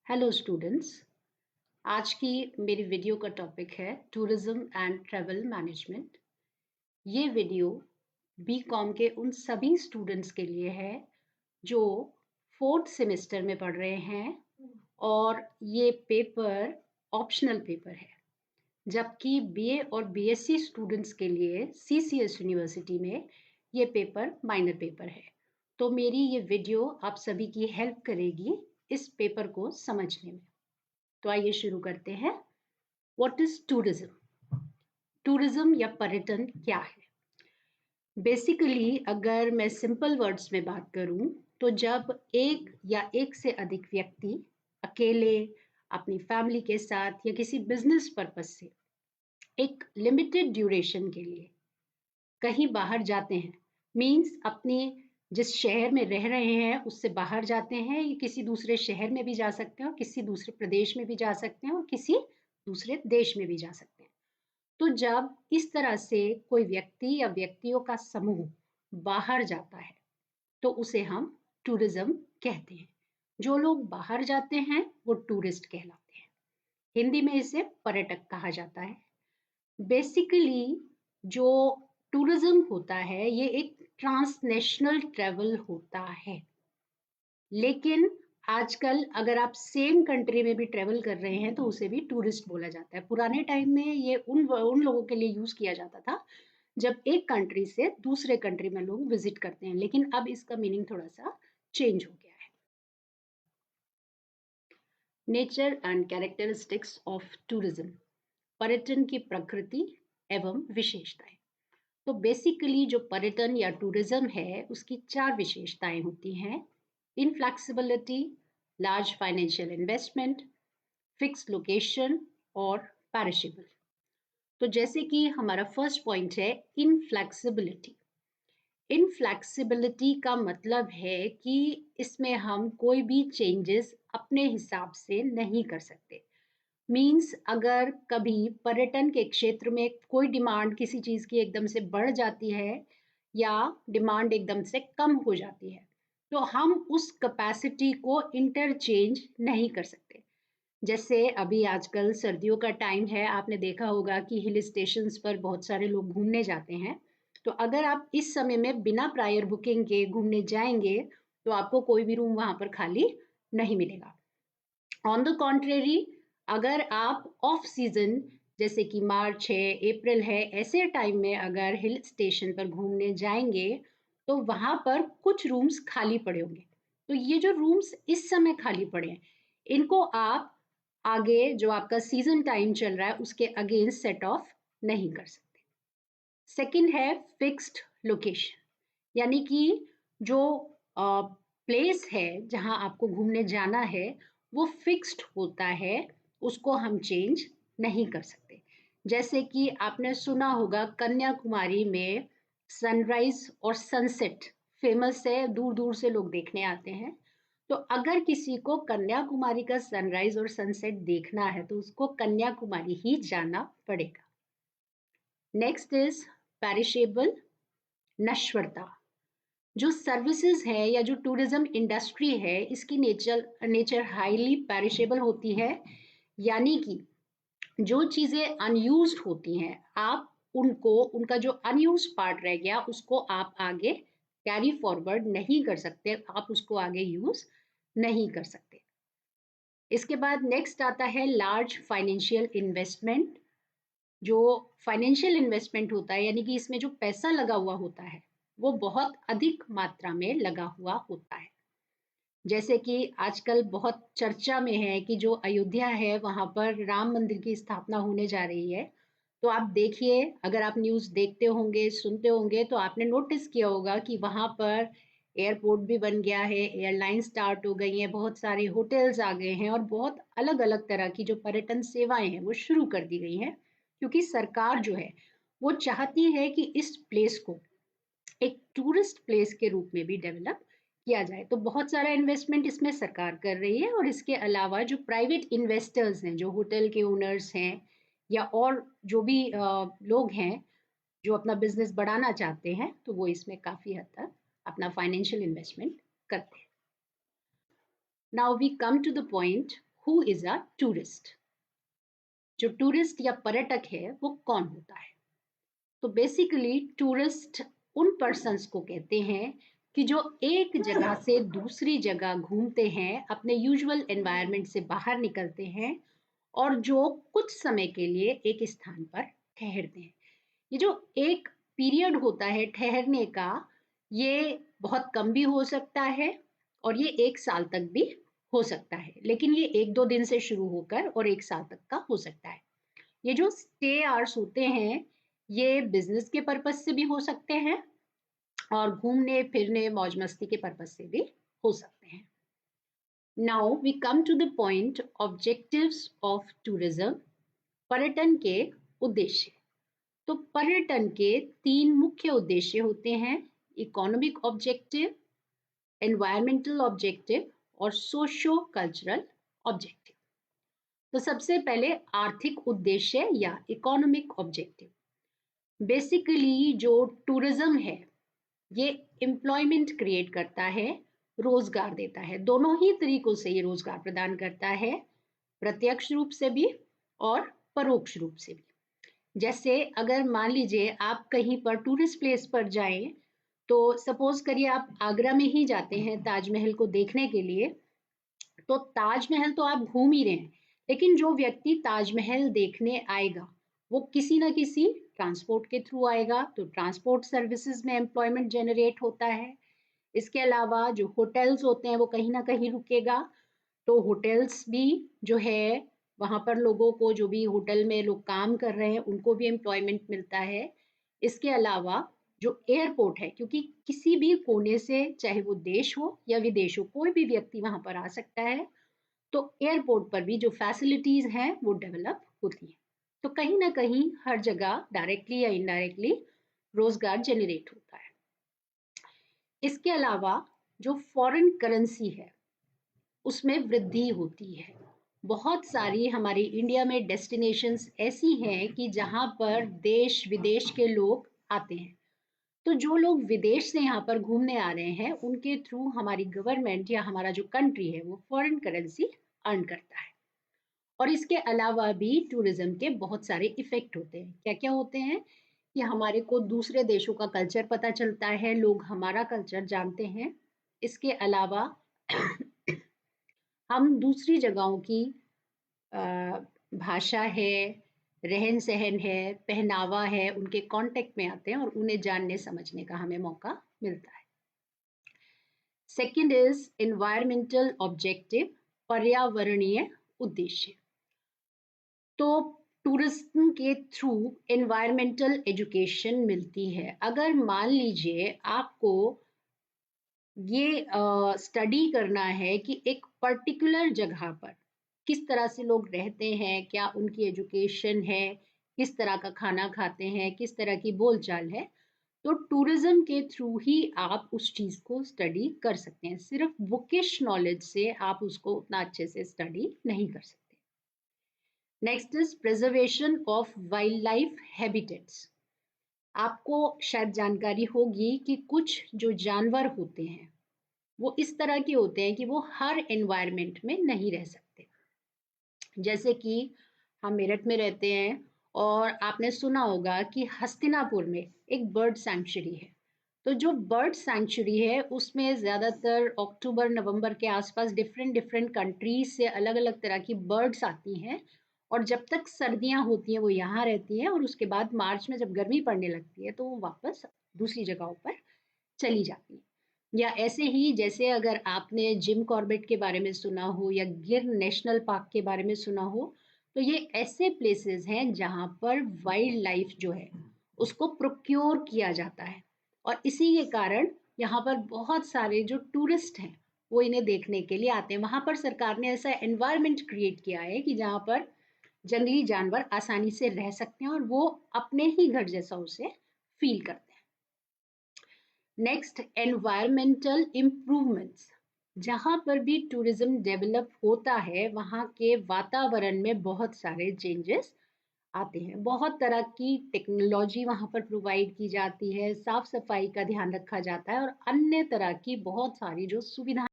Hello students. आज की मेरी वीडियो का टॉपिक है टूरिज्म एंड ट्रैवल मैनेजमेंट। ये वीडियो बीकॉम के उन सभी स्टूडेंट्स के लिए है जो फोर्थ सेमेस्टर में पढ़ रहे हैं और ये पेपर ऑप्शनल पेपर है, जबकि बीए और बीएससी स्टूडेंट्स के लिए सीसीएस यूनिवर्सिटी में ये पेपर माइनर पेपर है। तो मेरी ये वीडियो आप सभी की हेल्प करेगी इस पेपर को समझने में। तो आइए शुरू करते हैं। What is tourism? टूरिज्म या पर्यटन क्या है? बेसिकली अगर मैं सिंपल वर्ड्स में बात करूं तो जब एक या एक से अधिक व्यक्ति अकेले, अपनी फैमिली के साथ या किसी बिजनेस पर्पस से एक लिमिटेड ड्यूरेशन के लिए कहीं बाहर जाते हैं, मीन्स अपनी जिस शहर में रह रहे हैं उससे बाहर जाते हैं, या किसी दूसरे शहर में भी जा सकते हैं और किसी दूसरे प्रदेश में भी जा सकते हैं और किसी दूसरे देश में भी जा सकते हैं। तो जब इस तरह से कोई व्यक्ति या व्यक्तियों का समूह बाहर जाता है तो उसे हम टूरिज्म कहते हैं। जो लोग बाहर जाते हैं वो टूरिस्ट कहलाते हैं। हिंदी में इसे पर्यटक कहा जाता है। बेसिकली जो टूरिज्म होता है ये एक ट्रांसनेशनल ट्रैवल होता है, लेकिन आजकल अगर आप सेम कंट्री में भी ट्रेवल कर रहे हैं तो उसे भी टूरिस्ट बोला जाता है। पुराने टाइम में ये उन लोगों के लिए यूज किया जाता था जब एक कंट्री से दूसरे कंट्री में लोग विजिट करते हैं, लेकिन अब इसका मीनिंग थोड़ा सा चेंज हो गया है। Nature and characteristics of tourism, पर्यटन की प्रकृति एवं विशेषताएं। तो बेसिकली जो पर्यटन या टूरिज्म है उसकी 4 विशेषताएं होती हैं: inflexibility, large financial investment, fix location और पेरिशेबल। तो जैसे कि हमारा फर्स्ट पॉइंट है इनफ्लेक्सिबिलिटी। इनफ्लेक्सिबिलिटी का मतलब है कि इसमें हम कोई भी चेंजेस अपने हिसाब से नहीं कर सकते। मीन्स अगर कभी पर्यटन के क्षेत्र में कोई डिमांड किसी चीज़ की एकदम से बढ़ जाती है या डिमांड एकदम से कम हो जाती है तो हम उस कैपेसिटी को इंटरचेंज नहीं कर सकते। जैसे अभी आजकल सर्दियों का टाइम है, आपने देखा होगा कि हिल स्टेशंस पर बहुत सारे लोग घूमने जाते हैं। तो अगर आप इस समय में बिना प्रायर बुकिंग के घूमने जाएंगे तो आपको कोई भी रूम वहां पर खाली नहीं मिलेगा। ऑन द कॉन्ट्रेरी, अगर आप ऑफ सीजन जैसे कि मार्च है, अप्रैल है, ऐसे टाइम में अगर हिल स्टेशन पर घूमने जाएंगे तो वहां पर कुछ रूम्स खाली पड़े होंगे। तो ये जो रूम्स इस समय खाली पड़े हैं इनको आप आगे जो आपका सीजन टाइम चल रहा है उसके अगेंस्ट सेट ऑफ नहीं कर सकते। सेकंड है फिक्स्ड लोकेशन, यानी कि जो प्लेस है जहां आपको घूमने जाना है वो फिक्स्ड होता है, उसको हम चेंज नहीं कर सकते। जैसे कि आपने सुना होगा कन्याकुमारी में सनराइज और सनसेट फेमस है, दूर दूर से लोग देखने आते हैं। तो अगर किसी को कन्याकुमारी का सनराइज और सनसेट देखना है तो उसको कन्याकुमारी ही जाना पड़ेगा। नेक्स्ट इज पेरिशेबल, नश्वरता। जो सर्विसेज है या जो टूरिज्म इंडस्ट्री है इसकी नेचर हाईली पेरिशेबल होती है, यानी कि जो चीजें अनयूज्ड होती हैं आप उनको, उनका जो अनयूज पार्ट रह गया उसको आप आगे कैरी फॉरवर्ड नहीं कर सकते, आप उसको आगे यूज नहीं कर सकते। इसके बाद नेक्स्ट आता है लार्ज फाइनेंशियल इन्वेस्टमेंट। जो फाइनेंशियल इन्वेस्टमेंट होता है यानी कि इसमें जो पैसा लगा हुआ होता है वो बहुत अधिक मात्रा में लगा हुआ होता है। जैसे कि आजकल बहुत चर्चा में है कि जो अयोध्या है वहां पर राम मंदिर की स्थापना होने जा रही है। तो आप देखिए, अगर आप न्यूज देखते होंगे, सुनते होंगे तो आपने नोटिस किया होगा कि वहां पर एयरपोर्ट भी बन गया है, एयरलाइन स्टार्ट हो गई हैं, बहुत सारे होटल्स आ गए हैं और बहुत अलग अलग तरह की जो पर्यटन सेवाएं हैं वो शुरू कर दी गई हैं, क्योंकि सरकार जो है वो चाहती है कि इस प्लेस को एक टूरिस्ट प्लेस के रूप में भी डेवलप किया जाए। तो बहुत सारा इन्वेस्टमेंट इसमें सरकार कर रही है और इसके अलावा जो प्राइवेट इन्वेस्टर्स हैं, जो होटल के ओनर्स हैं या और जो भी लोग हैं जो अपना बिजनेस बढ़ाना चाहते हैं तो वो इसमें काफी हद तक अपना फाइनेंशियल इन्वेस्टमेंट करते हैं। Now we come to the point, who is a tourist? जो टूरिस्ट या पर्यटक है वो कौन होता है? तो बेसिकली टूरिस्ट उन पर्सन्स को कहते हैं कि जो एक जगह से दूसरी जगह घूमते हैं, अपने यूजुअल एनवायरनमेंट से बाहर निकलते हैं और जो कुछ समय के लिए एक स्थान पर ठहरते हैं। ये जो एक पीरियड होता है ठहरने का, ये बहुत कम भी हो सकता है और ये 1 साल तक भी हो सकता है, लेकिन ये 1-2 दिन से शुरू होकर और 1 साल तक का हो सकता है। ये जो स्टे आवर्स होते हैं, ये बिजनेस के पर्पज से भी हो सकते हैं और घूमने फिरने मौज मस्ती के पर्पज से भी हो सकते हैं। Now we come to the point, objectives of tourism. पर्यटन के उद्देश्य। तो पर्यटन के 3 मुख्य उद्देश्य होते हैं: इकोनॉमिक ऑब्जेक्टिव, एनवायरमेंटल ऑब्जेक्टिव और सोशो कल्चरल ऑब्जेक्टिव। तो सबसे पहले आर्थिक उद्देश्य या इकोनॉमिक ऑब्जेक्टिव। बेसिकली जो टूरिज्म है ये एम्प्लॉयमेंट क्रिएट करता है, रोजगार देता है। दोनों ही तरीकों से ये रोजगार प्रदान करता है, प्रत्यक्ष रूप से भी और परोक्ष रूप से भी। जैसे अगर मान लीजिए आप कहीं पर टूरिस्ट प्लेस पर जाएं, तो सपोज करिए आप आगरा में ही जाते हैं ताजमहल को देखने के लिए, तो ताजमहल तो आप घूम ही रहे हैं, लेकिन जो व्यक्ति ताजमहल देखने आएगा वो किसी ना किसी ट्रांसपोर्ट के थ्रू आएगा, तो ट्रांसपोर्ट सर्विसेज में एम्प्लॉयमेंट जनरेट होता है। इसके अलावा जो होटल्स होते हैं वो कहीं ना कहीं रुकेगा, तो होटल्स भी जो है वहाँ पर लोगों को, जो भी होटल में लोग काम कर रहे हैं उनको भी एम्प्लॉयमेंट मिलता है। इसके अलावा जो एयरपोर्ट है, क्योंकि किसी भी कोने से चाहे वो देश हो या विदेश हो कोई भी व्यक्ति वहाँ पर आ सकता है, तो एयरपोर्ट पर भी जो फैसिलिटीज हैं वो डेवलप होती हैं। तो कहीं ना कहीं हर जगह डायरेक्टली या इनडायरेक्टली रोजगार जनरेट होता है। इसके अलावा जो फॉरेन करेंसी है उसमें वृद्धि होती है। बहुत सारी हमारी इंडिया में डेस्टिनेशंस ऐसी हैं कि जहाँ पर देश विदेश के लोग आते हैं, तो जो लोग विदेश से यहाँ पर घूमने आ रहे हैं उनके थ्रू हमारी गवर्नमेंट या हमारा जो कंट्री है वो फॉरेन करेंसी अर्न करता है। और इसके अलावा भी टूरिज्म के बहुत सारे इफेक्ट होते हैं। क्या क्या होते हैं कि हमारे को दूसरे देशों का कल्चर पता चलता है, लोग हमारा कल्चर जानते हैं। इसके अलावा हम दूसरी जगहों की भाषा है, रहन सहन है, पहनावा है, उनके कांटेक्ट में आते हैं और उन्हें जानने समझने का हमें मौका मिलता है। सेकंड इज एनवायरमेंटल ऑब्जेक्टिव, पर्यावरणीय उद्देश्य। तो टूरिज्म के थ्रू एनवायरमेंटल एजुकेशन मिलती है। अगर मान लीजिए आपको ये स्टडी करना है कि एक पर्टिकुलर जगह पर किस तरह से लोग रहते हैं, क्या उनकी एजुकेशन है, किस तरह का खाना खाते हैं, किस तरह की बोलचाल है, तो टूरिज्म के थ्रू ही आप उस चीज को स्टडी कर सकते हैं। सिर्फ बुकिश नॉलेज से आप उसको उतना अच्छे से स्टडी नहीं कर सकते। Next is preservation of wild life habitats. आपको शायद जानकारी होगी कि कुछ जो जानवर होते हैं वो इस तरह के होते हैं कि वो हर एनवायरनमेंट में नहीं रह सकते। जैसे कि हम मेरठ में रहते हैं और आपने सुना होगा कि हस्तिनापुर में एक बर्ड सैंक्चुरी है। तो जो बर्ड सैंक्चुरी है उसमें ज़्यादातर अक्टूबर नवंबर के आसपास डिफरेंट डिफरेंट कंट्रीज से अलग अलग तरह की बर्ड्स आती हैं, और जब तक सर्दियां होती हैं वो यहाँ रहती हैं और उसके बाद मार्च में जब गर्मी पड़ने लगती है तो वो वापस दूसरी जगहों पर चली जाती है। या ऐसे ही जैसे अगर आपने जिम कॉर्बेट के बारे में सुना हो या गिर नेशनल पार्क के बारे में सुना हो, तो ये ऐसे प्लेसेस हैं जहाँ पर वाइल्ड लाइफ जो है उसको प्रोक्योर किया जाता है, और इसी के कारण यहाँ पर बहुत सारे जो टूरिस्ट हैं वो इन्हें देखने के लिए आते हैं। वहाँ पर सरकार ने ऐसा एनवायरनमेंट क्रिएट किया है कि जहाँ पर जंगली जानवर आसानी से रह सकते हैं और वो अपने ही घर जैसा उसे फील करते हैं। Next, environmental improvements. जहाँ पर भी टूरिज्म डेवलप होता है वहाँ के वातावरण में बहुत सारे चेंजेस आते हैं। बहुत तरह की टेक्नोलॉजी वहाँ पर प्रोवाइड की जाती है, साफ सफाई का ध्यान रखा जाता है और अन्य तरह की बहुत सारी जो सुविधाएं